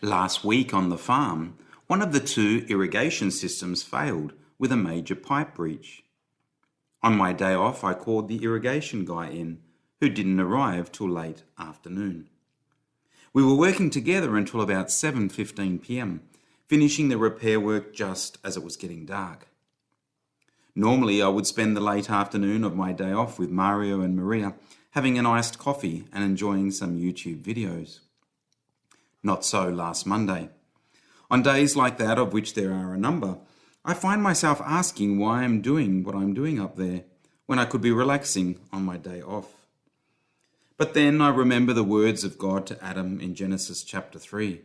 Last week on the farm, one of the two irrigation systems failed with a major pipe breach. On my day off, I called the irrigation guy in, who didn't arrive till late afternoon. We were working together until about 7:15 p.m, finishing the repair work just as it was getting dark. Normally, I would spend the late afternoon of my day off with Mario and Maria, having an iced coffee and enjoying some YouTube videos. Not so last Monday. On days like that, of which there are a number, I find myself asking why I'm doing what I'm doing up there, when I could be relaxing on my day off. But then I remember the words of God to Adam in Genesis chapter 3.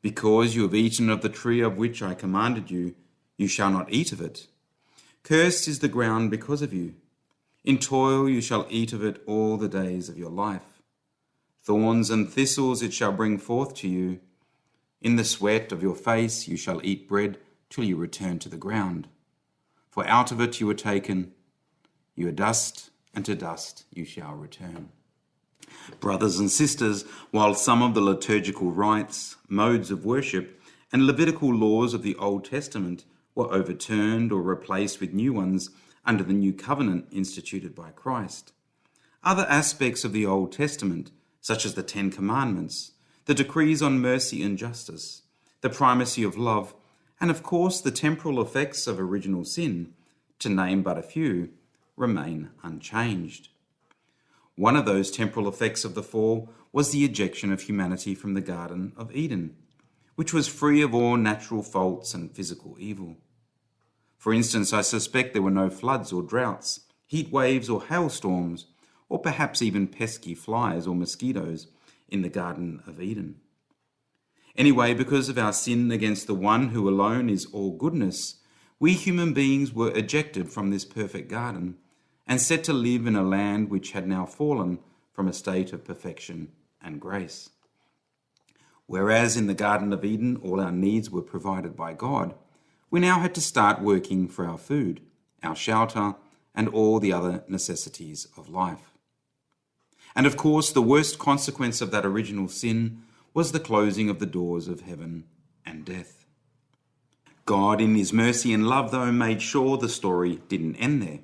Because you have eaten of the tree of which I commanded you, you shall not eat of it. Cursed is the ground because of you. In toil you shall eat of it all the days of your life. Thorns and thistles it shall bring forth to you. In the sweat of your face you shall eat bread till you return to the ground. For out of it you were taken. You are dust, and to dust you shall return. Brothers and sisters, while some of the liturgical rites, modes of worship, and Levitical laws of the Old Testament were overturned or replaced with new ones under the new covenant instituted by Christ, other aspects of the Old Testament, such as the Ten Commandments, the decrees on mercy and justice, the primacy of love, and of course the temporal effects of original sin, to name but a few, remain unchanged. One of those temporal effects of the fall was the ejection of humanity from the Garden of Eden, which was free of all natural faults and physical evil. For instance, I suspect there were no floods or droughts, heat waves or hailstorms, or perhaps even pesky flies or mosquitoes in the Garden of Eden. Anyway, because of our sin against the one who alone is all goodness, we human beings were ejected from this perfect garden and set to live in a land which had now fallen from a state of perfection and grace. Whereas in the Garden of Eden all our needs were provided by God, we now had to start working for our food, our shelter, and all the other necessities of life. And of course, the worst consequence of that original sin was the closing of the doors of heaven and death. God, in his mercy and love, though, made sure the story didn't end there.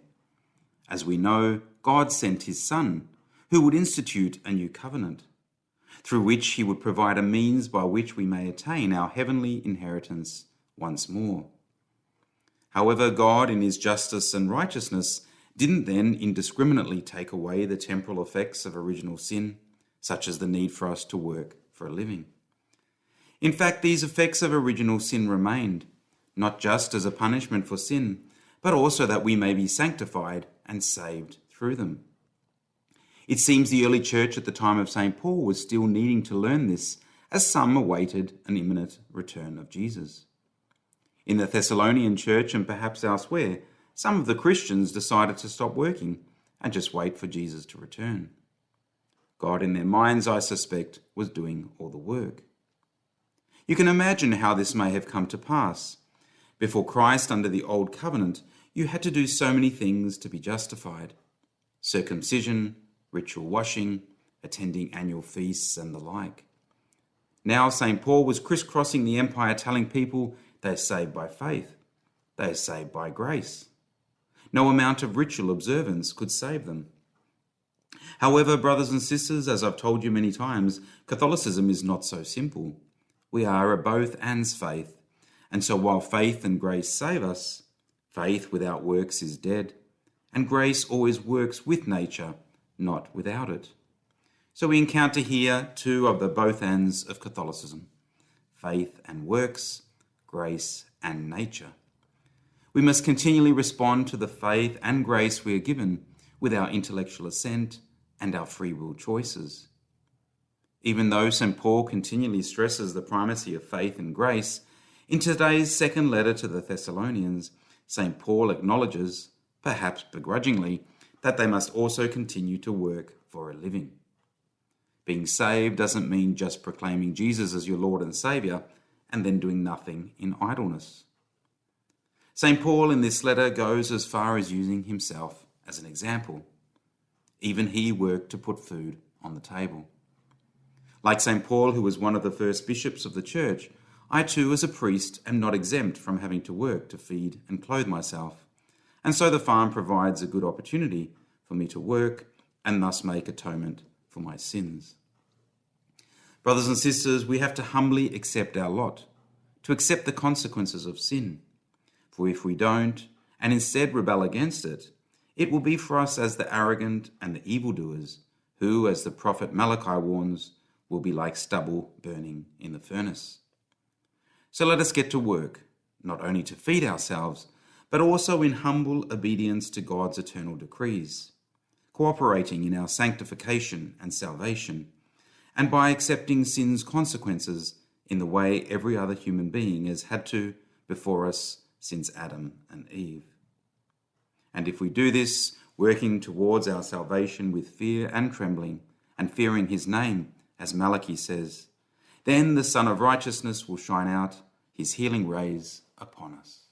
As we know, God sent his Son, who would institute a new covenant, through which he would provide a means by which we may attain our heavenly inheritance once more. However, God, in his justice and righteousness, didn't then indiscriminately take away the temporal effects of original sin, such as the need for us to work for a living. In fact, these effects of original sin remained, not just as a punishment for sin, but also that we may be sanctified and saved through them. It seems the early church at the time of St. Paul was still needing to learn this, as some awaited an imminent return of Jesus. In the Thessalonian church and perhaps elsewhere, some of the Christians decided to stop working and just wait for Jesus to return. God, in their minds, I suspect, was doing all the work. You can imagine how this may have come to pass. Before Christ, under the Old Covenant, you had to do so many things to be justified: circumcision, ritual washing, attending annual feasts, and the like. Now St. Paul was crisscrossing the empire telling people they are saved by faith. They are saved by grace. No amount of ritual observance could save them. However, brothers and sisters, as I've told you many times, Catholicism is not so simple. We are a both ands faith. And so while faith and grace save us, faith without works is dead, and grace always works with nature, not without it. So we encounter here two of the both ands of Catholicism: faith and works, grace and nature. We must continually respond to the faith and grace we are given with our intellectual assent and our free will choices. Even though St. Paul continually stresses the primacy of faith and grace, in today's second letter to the Thessalonians, St. Paul acknowledges, perhaps begrudgingly, that they must also continue to work for a living. Being saved doesn't mean just proclaiming Jesus as your Lord and Saviour and then doing nothing in idleness. St. Paul in this letter goes as far as using himself as an example. Even he worked to put food on the table. Like St. Paul, who was one of the first bishops of the church, I too, as a priest, am not exempt from having to work to feed and clothe myself. And so the farm provides a good opportunity for me to work and thus make atonement for my sins. Brothers and sisters, we have to humbly accept our lot, to accept the consequences of sin. For if we don't, and instead rebel against it, it will be for us as the arrogant and the evildoers, who, as the prophet Malachi warns, will be like stubble burning in the furnace. So let us get to work, not only to feed ourselves, but also in humble obedience to God's eternal decrees, cooperating in our sanctification and salvation, and by accepting sin's consequences in the way every other human being has had to before us since Adam and Eve. And if we do this, working towards our salvation with fear and trembling, and fearing his name, as Malachi says, then the Son of Righteousness will shine out his healing rays upon us.